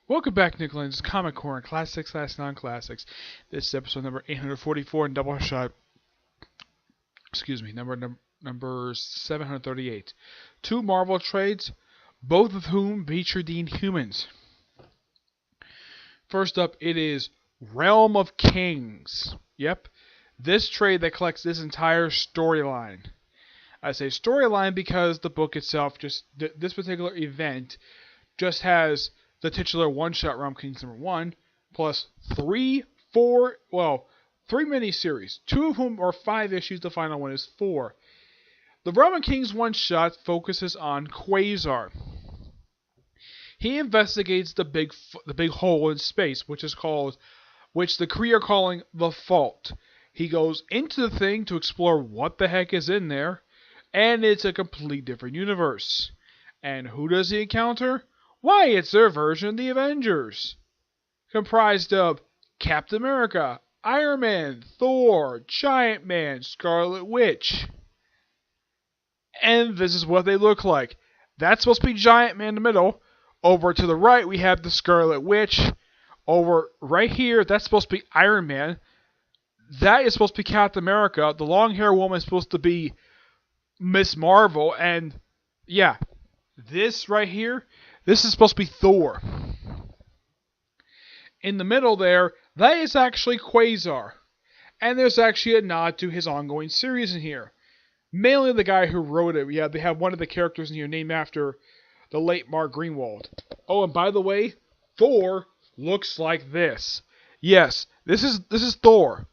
Welcome back, Nick Lenz, Comic Corner, Classics / Non-Classics. This is episode number 844 in Doubleshot. Excuse me, number 738. Two Marvel trades, both of whom feature the Inhumans. First up, it is Realm of Kings. Yep, this trade that collects this entire storyline. I say storyline because the book itself, this particular event, just has the titular one-shot Realm Kings number 1, plus three miniseries, 2 of whom are 5 issues, the final one is 4. The Realm Kings one-shot focuses on Quasar. He investigates the big hole in space, which the Kree are calling the Fault. He goes into the thing to explore what the heck is in there, and it's a complete different universe. And who does he encounter? Why, it's their version of the Avengers, comprised of Captain America, Iron Man, Thor, Giant Man, Scarlet Witch. And this is what they look like. That's supposed to be Giant Man in the middle. Over to the right, we have the Scarlet Witch. Over right here, that's supposed to be Iron Man. That is supposed to be Captain America. The long-haired woman is supposed to be Miss Marvel. And yeah, this right here, this is supposed to be Thor. In the middle there, that is actually Quasar. And there's actually a nod to his ongoing series in here. Mainly the guy who wrote it. Yeah, they have one of the characters in here named after the late Mark Greenwald. Oh, and by the way, Thor looks like this. Yes, this is Thor.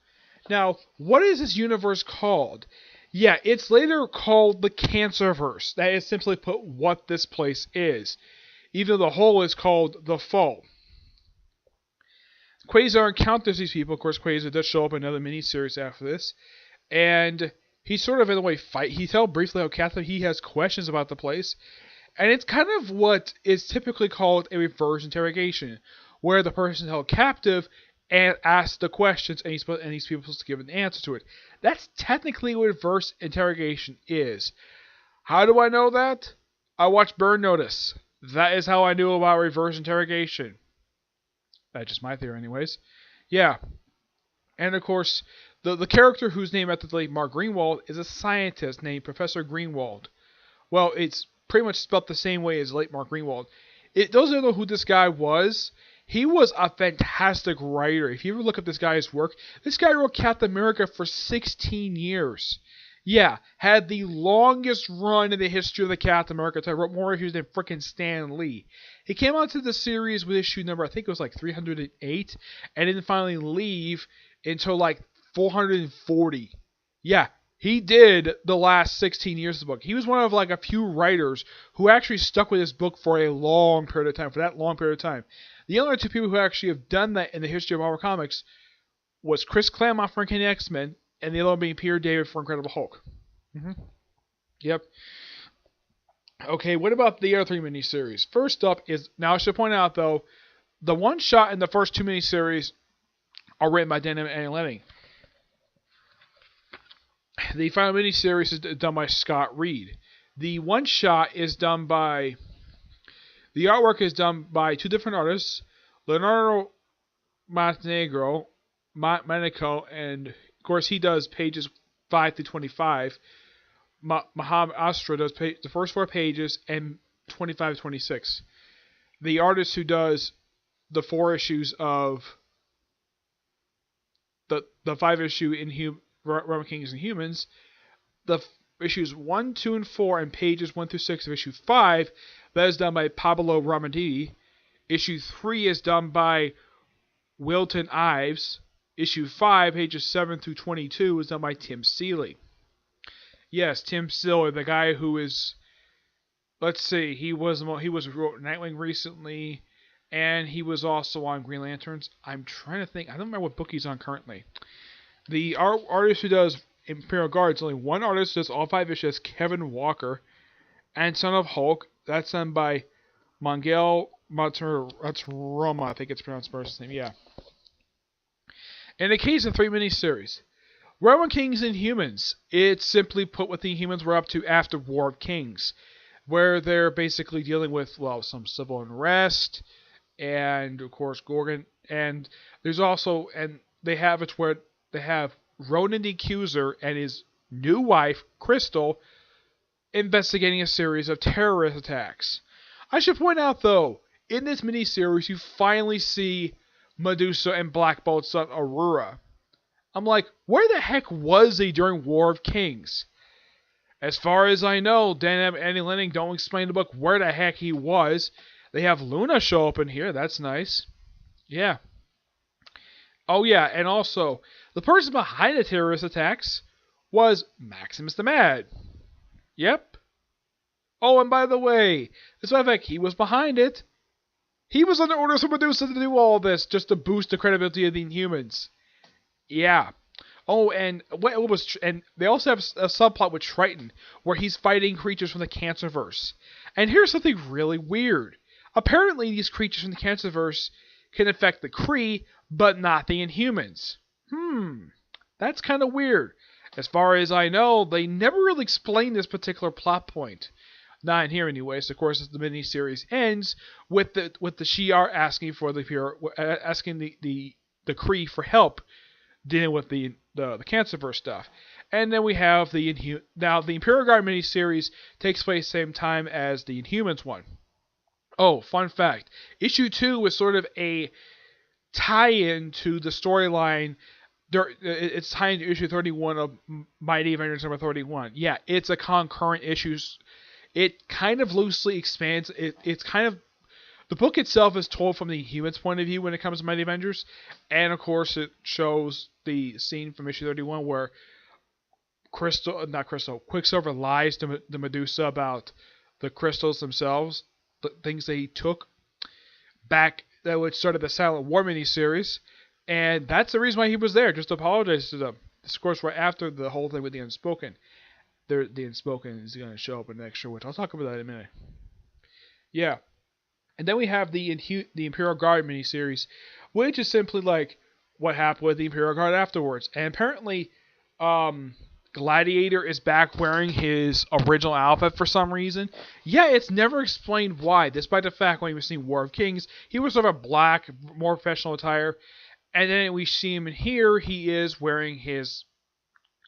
Now, what is this universe called? Yeah, it's later called the Cancerverse. That is simply put what this place is. Even though the whole is called the Fault. Quasar encounters these people. Of course, Quasar does show up in another miniseries after this. And he sort of, in a way, he tells briefly how Catherine, he has questions about the place. And it's kind of what is typically called a reverse interrogation, where the person is held captive and asks the questions, and these people are supposed to give an answer to it. That's technically what reverse interrogation is. How do I know that? I watched Burn Notice. That is how I knew about reverse interrogation. That's just my theory anyways. Yeah. And of course, the character whose name after the late Mark Greenwald is a scientist named Professor Greenwald. Well, it's pretty much spelled the same way as late Mark Greenwald. Those who don't know who this guy was, he was a fantastic writer. If you ever look up this guy's work, this guy wrote Captain America for 16 years. Yeah, had the longest run in the history of the Captain America. I wrote more issues than frickin' Stan Lee. He came out to the series with issue number, I think it was like 308, and didn't finally leave until like 440. Yeah, he did the last 16 years of the book. He was one of like a few writers who actually stuck with this book for a long period of time, for that long period of time. The only 2 people who actually have done that in the history of Marvel Comics was Chris Claremont for Uncanny X-Men, and the other one being Peter David for Incredible Hulk. Yep. Okay, what about the other 3 miniseries? First up is, now I should point out though, the one-shot in the first 2 miniseries are written by Dan and Lemming. The final miniseries is done by Scott Reed. The one-shot is done by... The artwork is done by 2 different artists, Leonardo Montenegro, and of course he does pages 5 through 25. Mohammed Astra does the first 4 pages and 25 to 26. The artist who does the 4 issues of the 5-issue Realm Kings and Humans, the issues 1, 2, and 4, and pages 1 through 6 of issue 5, that is done by Pablo Ramadini. Issue 3 is done by Wilton Ives. Issue 5, pages 7 through 22, is done by Tim Seeley. Yes, Tim Seeley, the guy who is, let's see, he wrote Nightwing recently, and he was also on Green Lanterns. I'm trying to think, I don't remember what book he's on currently. The artist who does Imperial Guard is only one artist who does all 5 issues, Kevin Walker. And Son of Hulk, that's done by Miguel Roma, I think it's pronounced first name, yeah. In the case of 3 miniseries, Realm Kings and Humans, it's simply put what the humans were up to after War of Kings, where they're basically dealing with, well, some civil unrest, and of course Gorgon, and there's also, and they have it where they have Ronan the Accuser and his new wife Crystal investigating a series of terrorist attacks. I should point out though, in this miniseries you finally see Medusa and Black Bolt's son Aurora. I'm like, where the heck was he during War of Kings? As far as I know, Dan and Andy Lanning don't explain in the book where the heck he was. They have Luna show up in here. That's nice. Yeah. Oh yeah, and also, the person behind the terrorist attacks was Maximus the Mad. Yep. Oh, and by the way, this fact, he was behind it. He was under orders from Medusa to do all this just to boost the credibility of the Inhumans. Yeah. Oh, and and they also have a subplot with Triton where he's fighting creatures from the Cancerverse. And here's something really weird. Apparently, these creatures from the Cancerverse can affect the Kree, but not the Inhumans. That's kind of weird. As far as I know, they never really explained this particular plot point. Not in here, anyways. Of course, the miniseries ends with the Shi'ar asking for the Kree for help dealing with the Cancerverse stuff. And then we have the Imperial Guard miniseries takes place same time as the Inhumans one. Oh, fun fact. Issue 2 was sort of a tie-in to the storyline. It's tying to issue 31 of Mighty Avengers number 31. Yeah, it's a concurrent issue. It kind of loosely expands. It's kind of... The book itself is told from the Inhumans' point of view when it comes to Mighty Avengers. And, of course, it shows the scene from issue 31 where Quicksilver lies to Medusa about the crystals themselves, the things they took back that would started the Silent War miniseries, and that's the reason why he was there, just to apologize to them. This, of course, right after the whole thing with the Unspoken. The Unspoken is going to show up in the next show, which I'll talk about that in a minute. Yeah. And then we have the Imperial Guard miniseries, which is simply like what happened with the Imperial Guard afterwards. And apparently, Gladiator is back wearing his original outfit for some reason. Yeah, it's never explained why, despite the fact when he was seeing War of Kings, he was sort of a black, more professional attire. And then we see him in here, he is wearing his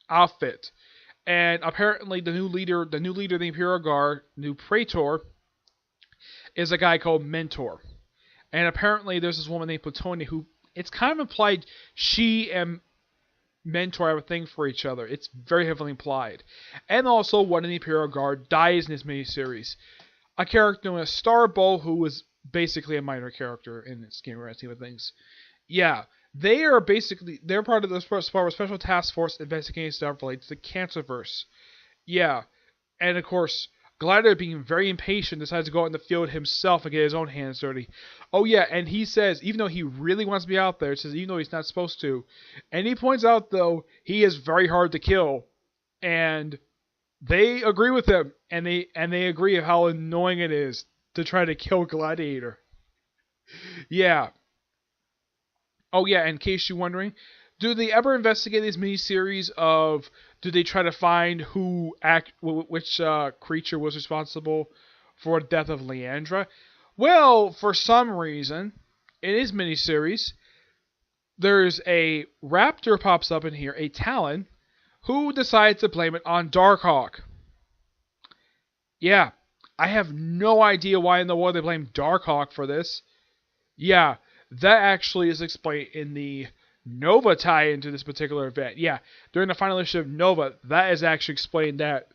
outfit. And apparently the new leader of the Imperial Guard, new Praetor, is a guy called Mentor. And apparently there's this woman named Platonia who, it's kind of implied she and Mentor have a thing for each other. It's very heavily implied. And also one of the Imperial Guard dies in this miniseries. A character known as Starbow, who was basically a minor character in the scheme of things. Yeah, they're part of the Special Task Force investigating stuff related to the Cancerverse. Yeah, and of course, Gladiator, being very impatient, decides to go out in the field himself and get his own hands dirty. Oh yeah, and he says, even though he really wants to be out there, even though he's not supposed to, and he points out, though, he is very hard to kill, and they agree with him, and they agree of how annoying it is to try to kill Gladiator. Yeah. Oh yeah, in case you're wondering, do they ever investigate these miniseries of, do they try to find which creature was responsible for the death of Leandra? Well, for some reason, in his miniseries, there's a raptor pops up in here, a Talon, who decides to blame it on Darkhawk. Yeah, I have no idea why in the world they blame Darkhawk for this. Yeah, that actually is explained in the Nova tie into this particular event. Yeah, during the final issue of Nova, that is actually explained that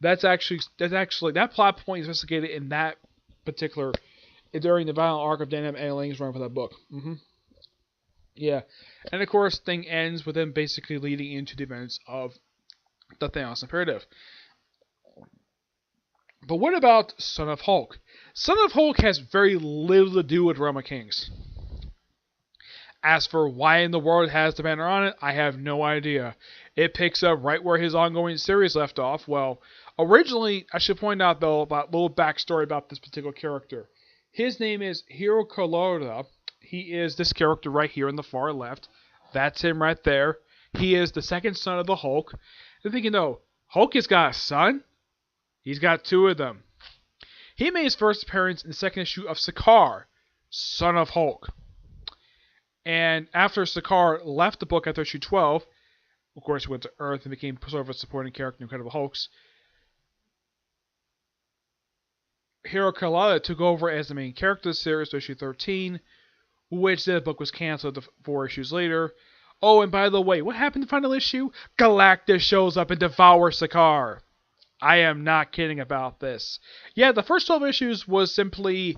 that plot point is investigated in that particular during the final arc of Dan and Lang's run for that book. Yeah, and of course, thing ends with them basically leading into the events of the Thanos Imperative. But what about Son of Hulk? Son of Hulk has very little to do with Realm of Kings. As for why in the world it has the banner on it, I have no idea. It picks up right where his ongoing series left off. Well, originally, I should point out, though, about a little backstory about this particular character. His name is Hiro Kolorda. He is this character right here on the far left. That's him right there. He is the second son of the Hulk. You're thinking, though, Hulk has got a son? He's got two of them. He made his first appearance in the second issue of Sakaar. son of Hulk. And after Sakaar left the book after issue 12, of course, he went to Earth and became sort of a supporting character in Incredible Hulks. Hiro Kalada took over as the main character of the series to issue 13, which the book was canceled 4 issues later. Oh, and by the way, what happened in the final issue? Galactus shows up and devours Sakaar. I am not kidding about this. Yeah, the first 12 issues was simply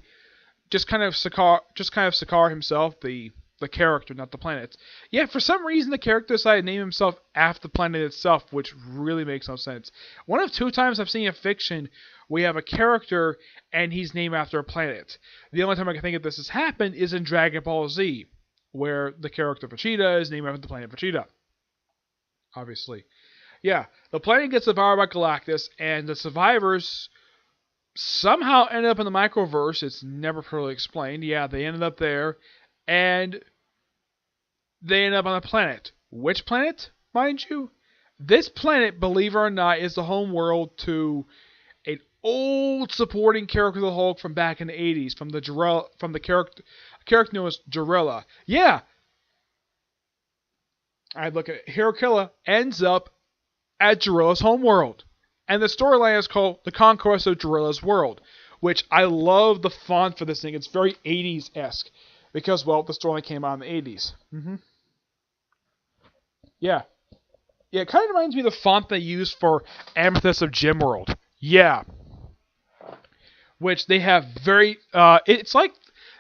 just kind of Sakaar himself, the character, not the planet. Yeah, for some reason the character decided to name himself after the planet itself, which really makes no sense. One of 2 times I've seen in fiction we have a character and he's named after a planet. The only time I can think of this has happened is in Dragon Ball Z, where the character Vegeta is named after the planet Vegeta. Obviously. Yeah, the planet gets devoured by Galactus, and the survivors somehow end up in the microverse. It's never fully explained. Yeah, they ended up there, and they end up on a planet. Which planet, mind you? This planet, believe it or not, is the home world to an old supporting character of the Hulk from back in the 80s, from the character known as Jarilla. Yeah. I'd look at it. Hiro Killa ends up at Jarilla's homeworld. And the storyline is called The Conquest of Jarilla's World, which I love the font for this thing. It's very 80s-esque because, well, the storyline came out in the 80s. Yeah. Yeah, it kind of reminds me of the font they used for Amethyst of Gemworld. Yeah. Which they have very... it's like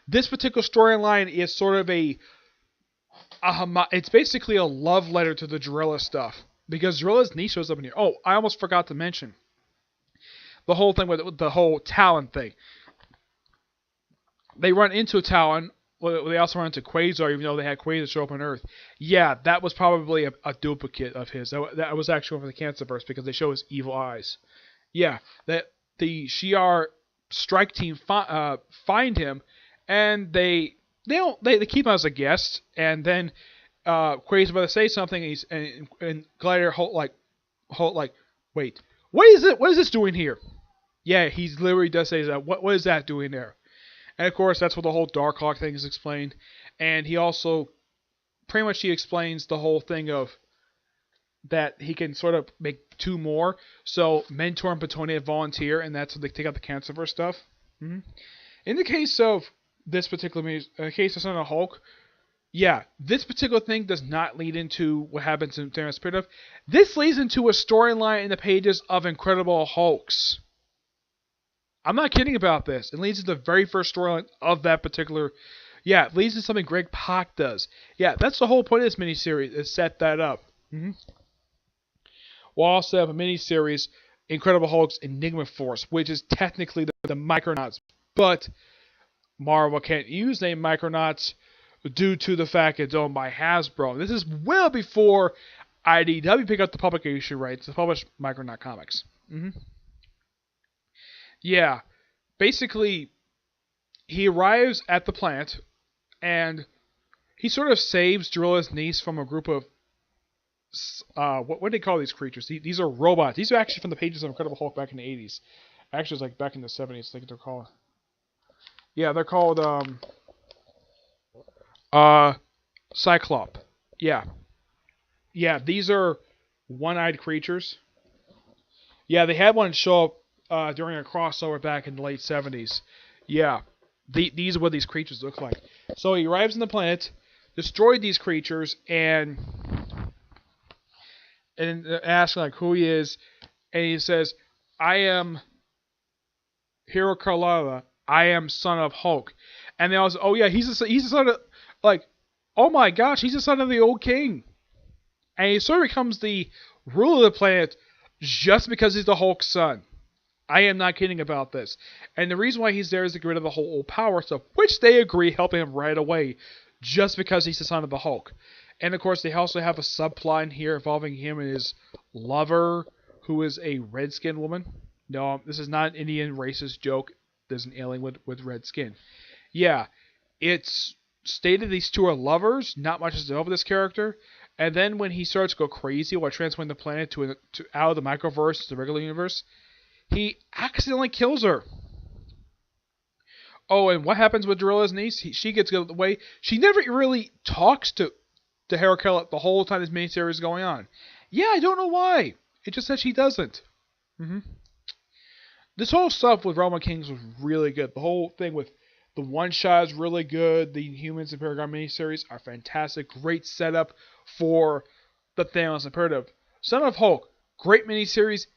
this particular storyline is sort of it's basically a love letter to the Jarilla stuff. Because Jarilla's niece shows up in here. Oh, I almost forgot to mention the whole thing with the whole Talon thing. They run into Talon. Well, they also run into Quasar, even though they had Quasar show up on Earth. Yeah, that was probably a duplicate of his. That was actually over the Cancerverse because they show his evil eyes. Yeah, that the Shi'ar strike team find him, and they keep him as a guest, and then Quasar's about to say something, and Glider Holt like, wait, what is it? What is this doing here? Yeah, he literally does say that. What is that doing there? And of course, that's what the whole Darkhawk thing is explained. And he also, pretty much, he explains the whole thing of that he can sort of make 2 more. So Mentor and Patonia volunteer, and that's when they take out the Cancerverse stuff. In the case of this particular case of Son of Hulk. Yeah, this particular thing does not lead into what happens in Thanos Spirit of. This leads into a storyline in the pages of Incredible Hulks. I'm not kidding about this. It leads to the very first storyline of that particular... Yeah, it leads to something Greg Pak does. Yeah, that's the whole point of this miniseries, is set that up. We'll also have a miniseries, Incredible Hulk's Enigma Force, which is technically the Micronauts. But Marvel can't use the name Micronauts due to the fact it's owned by Hasbro. This is well before IDW picked up the publication rights to publish Micronaut comics. Yeah, basically, he arrives at the plant, and he sort of saves Jarilla's niece from a group of, what do they call these creatures? These are robots. These are actually from the pages of Incredible Hulk back in the 80s. Actually, it's like back in the 70s, I think they're called. Yeah, they're called, Cyclop. Yeah. Yeah, these are one-eyed creatures. Yeah, they had one show up during a crossover back in the late 70s. Yeah. These are what these creatures look like. So he arrives on the planet, destroyed these creatures, and asks like who he is, and he says, I am Hiro Carlala. I am son of Hulk. And they all say, oh yeah, he's the son of, like, oh my gosh, he's the son of the old king. And he sort of becomes the ruler of the planet just because he's the Hulk's son. I am not kidding about this. And the reason why he's there is to get rid of the whole old power stuff, which they agree helping him right away, just because he's the son of the Hulk. And of course, they also have a subplot in here involving him and his lover, who is a red-skinned woman. No, this is not an Indian racist joke. There's an alien with red skin. Yeah, it's stated these two are lovers. Not much is over this character. And then when he starts to go crazy while transferring the planet to out of the microverse to the regular universe, he accidentally kills her. Oh, and what happens with Gorilla's niece? She gets away. She never really talks to Harold Kellett the whole time this miniseries is going on. Yeah, I don't know why. It just says she doesn't. hmm This whole stuff with Realm of Kings was really good. The whole thing with the one shot is really good. The Humans and Paragon miniseries are fantastic. Great setup for the Thanos Imperative. Son of Hulk, great miniseries.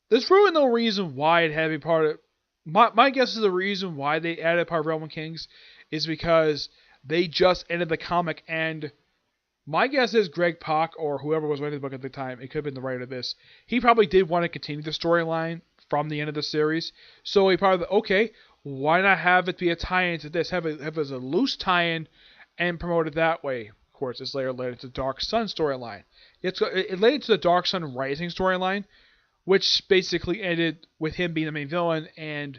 There's really no reason why it had to be part of. My guess is the reason why they added part of Realm of Kings is because they just ended the comic, and my guess is Greg Pak or whoever was writing the book at the time, it could have been the writer of this, he probably did want to continue the storyline from the end of the series. So he probably, okay, why not have it be a tie-in to this? Have it as a loose tie-in and promote it that way. Of course, it's later led to the Dark Sun storyline. It led to the Dark Sun Rising storyline, which basically ended with him being the main villain, and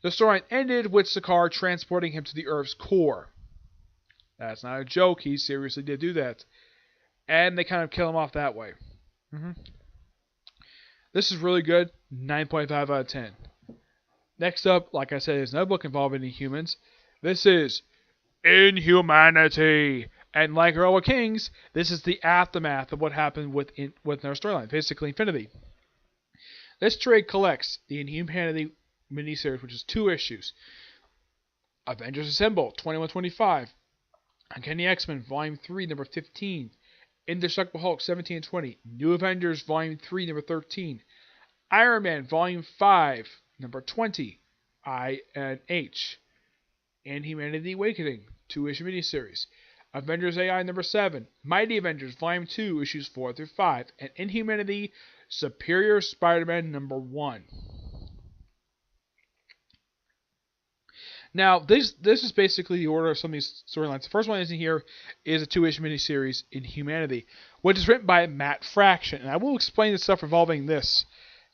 the storyline ended with Sakaar transporting him to the Earth's core. That's not a joke, he seriously did do that. And they kind of kill him off that way. This is really good, 9.5 out of 10. Next up, like I said, is another book involving Inhumans. This is Inhumanity. And like Realm of Kings, this is the aftermath of what happened with their storyline, basically Infinity. This trade collects the Inhumanity miniseries, which is 2 issues. Avengers Assemble, 21-25. Uncanny X-Men, Volume 3, number 15. Indestructible Hulk, 17 and 20. New Avengers, Volume 3, number 13. Iron Man, Volume 5, number 20. I and H. Inhumanity Awakening, 2-issue miniseries. Avengers AI, number 7. Mighty Avengers, Volume 2, issues 4 through 5. And Inhumanity Superior Spider-Man, number 1. Now, this is basically the order of some of these storylines. The first one is in here is a 2-issue miniseries, Inhumanity, which is written by Matt Fraction. And I will explain the stuff involving this.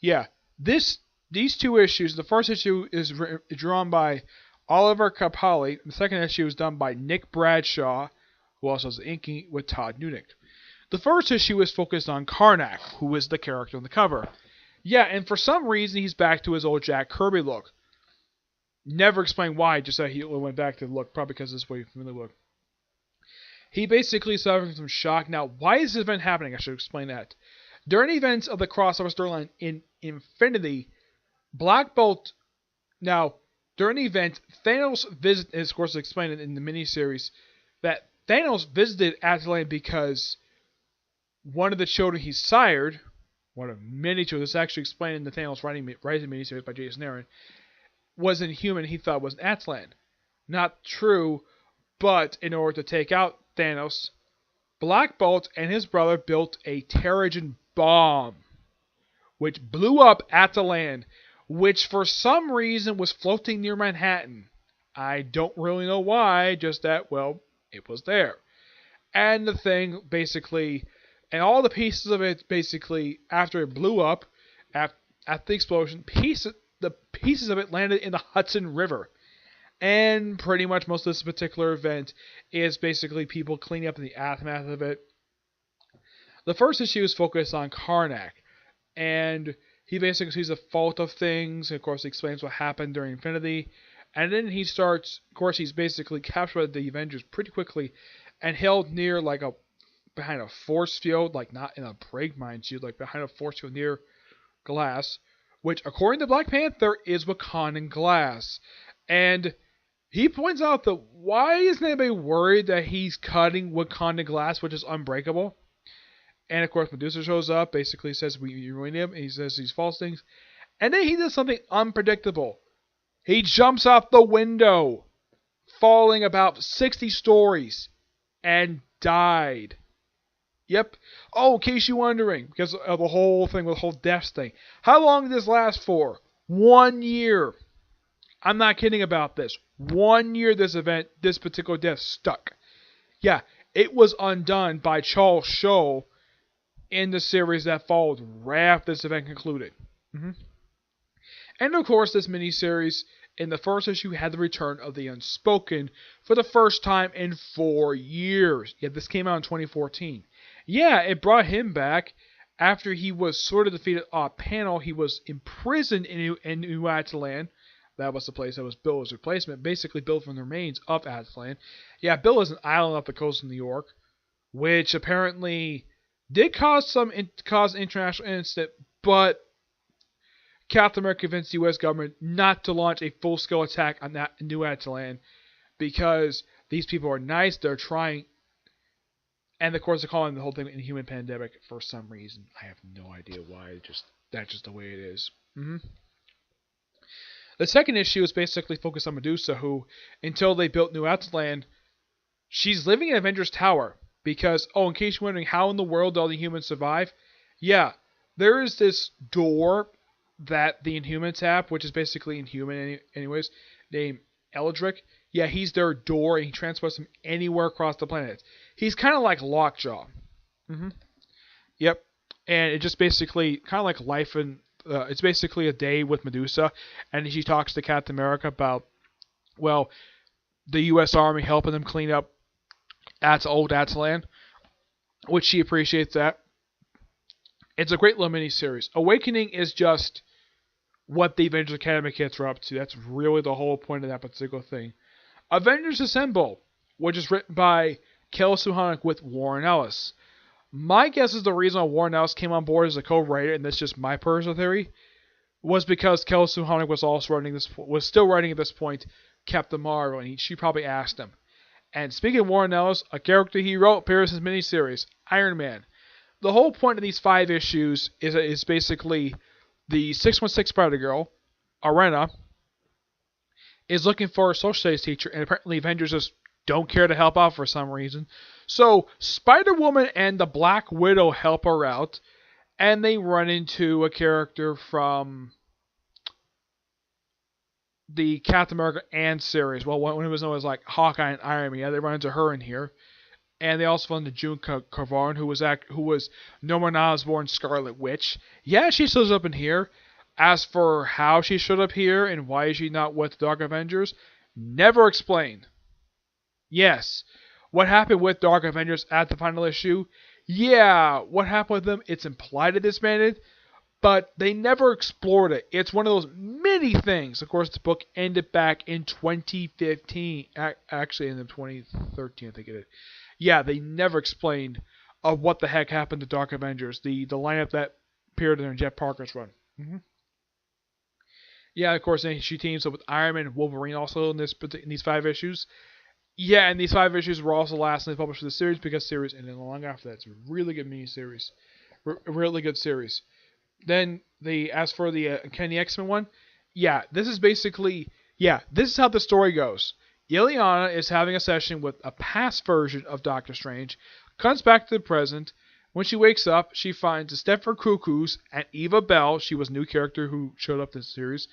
Yeah, these 2 issues, the first issue is drawn by Oliver Capaldi. The second issue is done by Nick Bradshaw, who also is inking with Todd Nunick. The first issue is focused on Karnak, who is the character on the cover. Yeah, and for some reason he's back to his old Jack Kirby look. Never explained why, just that he went back to the look, probably because this way he really looked. He basically suffered from shock. Now, why is this event happening? I should explain that. During events of the crossover storyline in Infinity, Black Bolt. Now, during the event, Thanos visited, of course, explained in the miniseries, that Thanos visited Attilan because one of the children he sired, one of many children, this is actually explained in the Thanos Rising miniseries by Jason Aaron, was inhuman he thought was an Attilan. Not true, but in order to take out Thanos, Black Bolt and his brother built a Terrigen bomb, which blew up Attilan, which for some reason was floating near Manhattan. I don't really know why, just that, well, it was there. And the thing, basically, and all the pieces of it, basically, after it blew up, at the explosion, the pieces of it landed in the Hudson River. And pretty much most of this particular event is basically people cleaning up in the aftermath of it. The first issue is focused on Karnak, and he basically sees the fault of things, and of course he explains what happened during Infinity, and then he starts, of course he's basically captured by the Avengers pretty quickly, and held near behind a force field, like not in a break, mind you, like behind a force field near glass, which, according to Black Panther, is Wakandan glass. And he points out that why isn't anybody worried that he's cutting Wakandan glass, which is unbreakable? And of course, Medusa shows up, basically says we ruined him, and he says these false things. And then he does something unpredictable. He jumps off the window, falling about 60 stories, and died. Yep. Oh, in case you're wondering, because of the whole thing with the whole deaths thing. How long did this last for? 1 year. I'm not kidding about this. 1 year this particular death stuck. Yeah, it was undone by Charles Shaw in the series that followed right after this event concluded. And of course, this miniseries, in the first issue, had the return of the Unspoken for the first time in 4 years. Yeah, this came out in 2014. Yeah, it brought him back after he was sort of defeated off panel. He was imprisoned in New Attilan That was the place that was built as replacement, basically built from the remains of Attilan. Yeah, Bill is an island off the coast of New York, which apparently did cause international incident, but Captain America convinced the U.S. government not to launch a full-scale attack on that New Attilan because these people are nice, they're trying, and of course they're calling the whole thing an inhuman pandemic for some reason. I have no idea why. That's just the way it is. The second issue is basically focused on Medusa, who, until they built New Attilan, she's living in Avengers Tower. Because, in case you're wondering how in the world do all the humans survive, yeah, there is this door that the Inhumans have, which is basically Inhuman anyways, named Eldrick. Yeah, he's their door, and he transports them anywhere across the planet. He's kind of like Lockjaw. Yep. And it just basically, kind of like life in, it's basically a day with Medusa, and she talks to Captain America about, well, the U.S. Army helping them clean up old Attilan, which she appreciates that. It's a great little mini-series. Awakening is just what the Avengers Academy kids are up to. That's really the whole point of that particular thing. Avengers Assemble, which is written by Kel Suhanek with Warren Ellis. My guess is the reason why Warren Ellis came on board as a co-writer, and that's just my personal theory, was because Kel Suhanek was still writing at this point Captain Marvel, and she probably asked him. And speaking of Warren Ellis, a character he wrote appears in his miniseries, Iron Man. The whole point of these 5 issues is basically the 616 Spider-Girl, Arena, is looking for a social studies teacher, and apparently Avengers just don't care to help out for some reason. So Spider-Woman and the Black Widow help her out, and they run into a character from the Captain America and series. Well, when it was known as like Hawkeye and Iron Man, yeah, they run into her in here. And they also found the June Carvarn, who was Norman Osborn's Scarlet Witch. Yeah, she shows up in here. As for how she showed up here and why is she not with the Dark Avengers, never explained. Yes, what happened with Dark Avengers at the final issue? Yeah, what happened with them? It's implied it disbanded, but they never explored it. It's one of those many things. Of course, the book ended back in 2015. Actually, in 2013, I think it did. Yeah, they never explained what the heck happened to Dark Avengers, the lineup that appeared in Jeff Parker's run. Yeah, of course, she teams up with Iron Man and Wolverine also in these 5 issues. Yeah, and these 5 issues were also lastly published for the series because series ended long after that. It's a really good mini-series. Really good series. Then, as for the Kenny X-Men one, yeah, this is how the story goes. Ileana is having a session with a past version of Doctor Strange, comes back to the present. When she wakes up, she finds Stephen Cuckoos and Eva Bell, she was a new character who showed up in this series,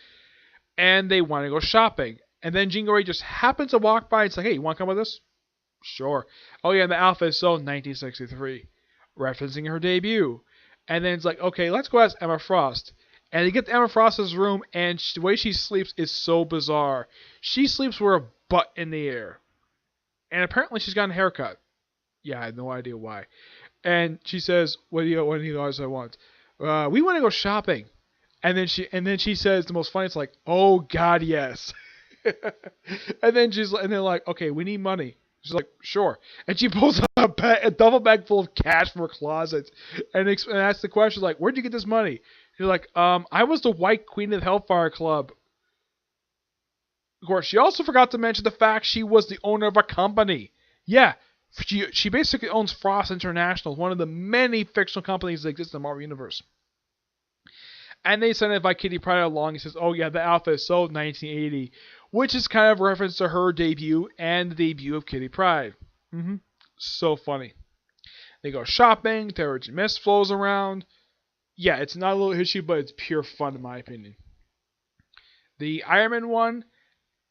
and they want to go shopping. And then Jean Grey just happens to walk by and it's like, hey, you want to come with us? Sure. Oh yeah, and the outfit is so 1963, referencing her debut. And then it's like, okay, let's go ask Emma Frost. And they get to Emma Frost's room, and the way she sleeps is so bizarre. She sleeps with her butt in the air. And apparently she's gotten a haircut. Yeah, I have no idea why. And she says, what do you guys want? We want to go shopping. And then she says the most funny, it's like, oh God, yes. and they're like, okay, we need money. She's like, sure. And she pulls out a duffel bag full of cash from her closet and asks the question, like, where'd you get this money? She's like, I was the White Queen of the Hellfire Club. Of course, she also forgot to mention the fact she was the owner of a company. Yeah, she basically owns Frost International, one of the many fictional companies that exist in the Marvel Universe. And they send invite Kitty Pryde along. He says, oh yeah, the outfit is so 1980. Which is kind of a reference to her debut and the debut of Kitty Pryde. So funny. They go shopping. Terrigen Mist flows around. Yeah, it's not a little issue, but it's pure fun in my opinion. The Iron Man one,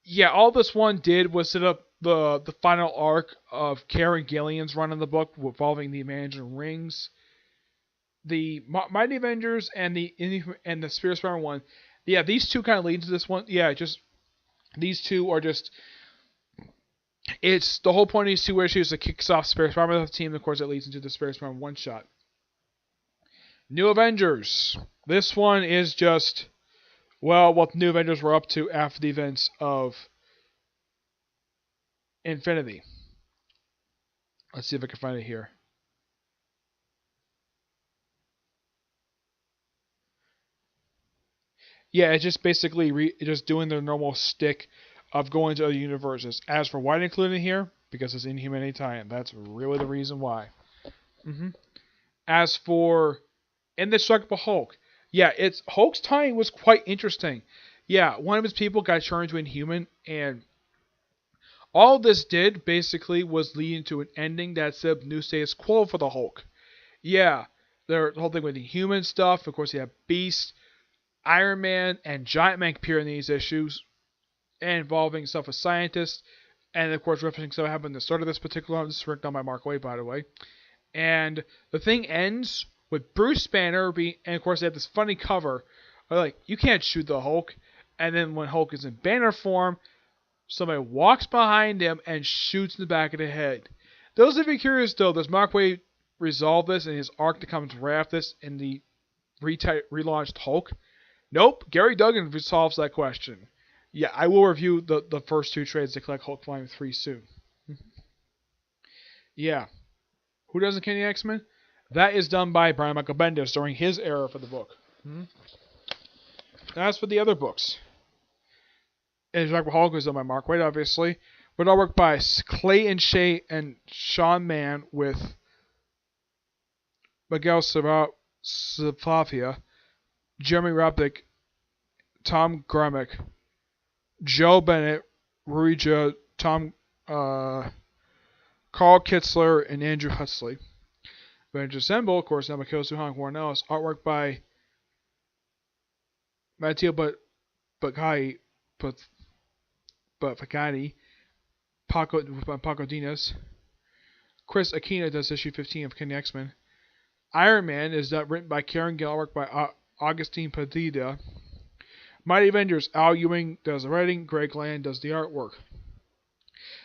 yeah, all this one did was set up the final arc of Karen Gillian's run in the book involving the Imaginary Rings. The Mighty Avengers and the Spirit Spider-Man one, yeah, these two kind of lead to this one. Yeah, these two are just... It's the whole point of these 2 issues that kicks off Spirit Spider-Man with the team. Of course, it leads into the Spirit Spider-Man one-shot. New Avengers. This one is just Well, what the New Avengers were up to after the events of Infinity. Let's see if I can find it here. Yeah, it's just basically just doing their normal stick of going to other universes. As for why I include it here, because it's Inhumanity tie-in. That's really the reason why. As for Indestructible Hulk, yeah, it's Hulk's tie-in was quite interesting. Yeah, one of his people got turned into Inhuman, and all this did basically was lead into an ending that set up new status quo for the Hulk. Yeah, the whole thing with the human stuff. Of course, you have Beast, Iron Man, and Giant Man appear in these issues, involving stuff with scientists, and of course referencing stuff that happened at the start of this particular. This is written down by Mark Waid, by the way. And the thing ends with Bruce Banner being, and of course they have this funny cover, where like you can't shoot the Hulk, and then when Hulk is in Banner form, somebody walks behind him and shoots in the back of the head. Those of you curious though, does Mark Waid resolve this in his arc that comes right after this in the relaunched Hulk? Nope, Gary Duggan resolves that question. Yeah, I will review the first two trades to collect Hulk Volume 3 soon. Yeah. Who does the Kenny X-Men? That is done by Brian Michael Bendis during his era for the book. As for the other books, Indestructible Hulk was done by Mark Waid, obviously, but artwork by Clayton Shea and Sean Mann with Miguel Safavian, Jeremy Rapdick, Tom Gramick, Joe Bennett, Ruija, Tom, Carl Kitzler, and Andrew Huxley. Avengers Assemble, of course, Namakosu, Hank Warren Ellis. Artwork by Matteo Bacai, Facani, Paco Dinas. Chris Aquino does issue 15 of Kenny X-Men. Iron Man is written by Karen Gill, artwork by Augustine Padilla. Mighty Avengers, Al Ewing does the writing, Greg Land does the artwork.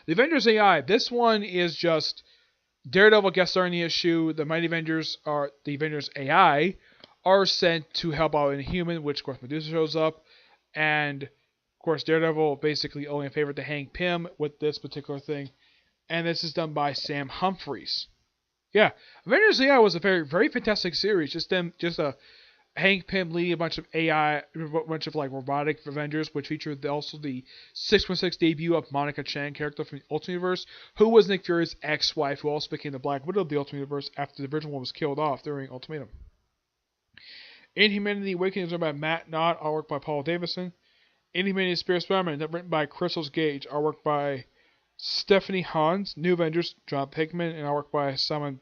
The Avengers AI, this one is just Daredevil guest star in the issue. The Mighty Avengers are the Avengers AI are sent to help out Inhuman, which of course Medusa shows up, and of course Daredevil basically owing a favor to Hank Pym with this particular thing, and this is done by Sam Humphries. Yeah, Avengers AI was a very fantastic series. Just a Hank Pym leading a bunch of AI, a bunch of like robotic Avengers, which featured also the 616 debut of Monica Chan, character from the Ultimate Universe, who was Nick Fury's ex-wife, who also became the Black Widow of the Ultimate Universe after the original one was killed off during Ultimatum. Inhumanity Awakening is written by Matt Nod, artwork by Paul Davison. Inhumanity Spirit Spider-Man, written by Crystal Gage, artwork by Stephanie Hans. New Avengers, John Pickman, and artwork by Simon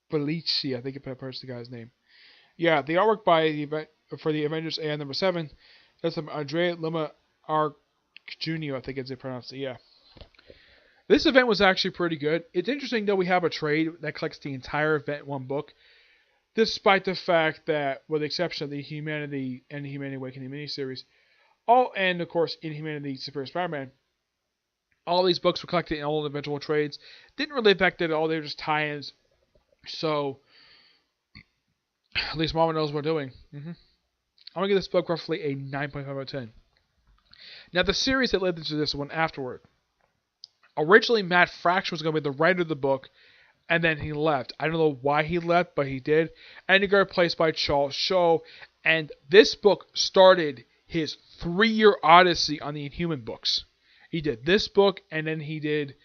Felici, I think I pronounced the guy's name. Yeah, the artwork for the Avengers AI number 7, that's from Andrea Lima R. Jr., I think it's pronounced it, yeah. This event was actually pretty good. It's interesting though we have a trade that collects the entire event in one book, despite the fact that, with the exception of the Humanity and the Humanity Awakening miniseries, and of course Inhumanity Superior Spider-Man, all these books were collected in all individual trades. Didn't really affect it at all, they were just tie-ins. So, at least Marvel knows what we're doing. I'm going to give this book roughly a 9.5 out of 10. Now, the series that led into this one afterward. Originally, Matt Fraction was going to be the writer of the book, and then he left. I don't know why he left, but he did. And he got replaced by Charles Shaw. And this book started his 3-year odyssey on the Inhuman books. He did this book, and then he did...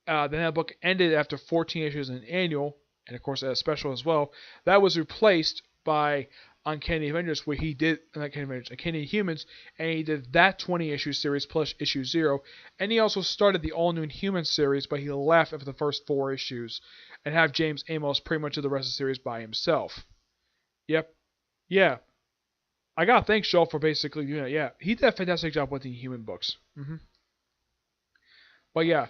then that book ended after 14 issues in an annual, and of course a special as well. That was replaced by Uncanny Avengers, where he did Uncanny Humans, and he did that 20-issue series plus issue 0. And he also started the all-new Inhuman series, but he left after the first 4 issues, and have James Amos pretty much do the rest of the series by himself. Yep. Yeah. I gotta thank Shaw for basically doing that. Yeah, he did a fantastic job with the Inhuman books. But yeah,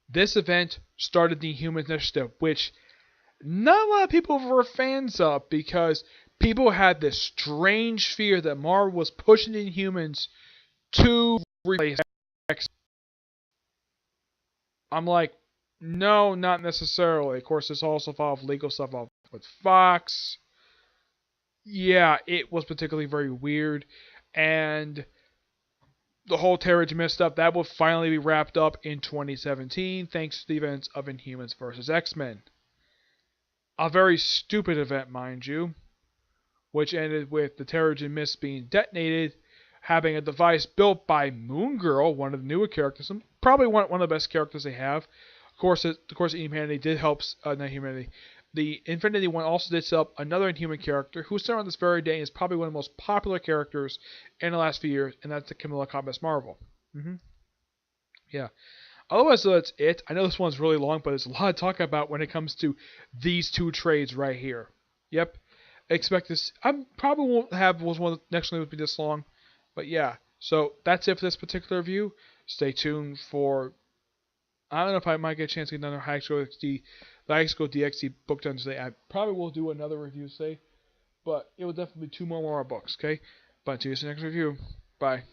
this event started the Inhuman Initiative, which not a lot of people were fans of, because people had this strange fear that Marvel was pushing the Inhumans to replace X. I'm like, no, not necessarily. Of course, this also involved legal stuff with Fox. yeah, it was particularly very weird, and the whole Terrigen Mist stuff that will finally be wrapped up in 2017, thanks to the events of Inhumans vs. X-Men. A very stupid event, mind you, which ended with the Terrigen Mist being detonated, having a device built by Moon Girl, one of the newer characters, and probably one of the best characters they have. Of course, Inhumanity did help. Not Humanity. The Infinity one also did set up another Inhuman character who's still on this very day and is probably one of the most popular characters in the last few years, and that's the Camilla Cobb Miss Marvel. Yeah. Otherwise, that's it. I know this one's really long, but there's a lot to talk about when it comes to these two trades right here. Yep. Expect this. I probably won't have one next one would be this long, but yeah. So that's it for this particular review. Stay tuned for. I don't know if I might get a chance to get another High School DxD book done today. I probably will do another review today, but it will definitely be two more books. Okay. But until you see the next review. Bye.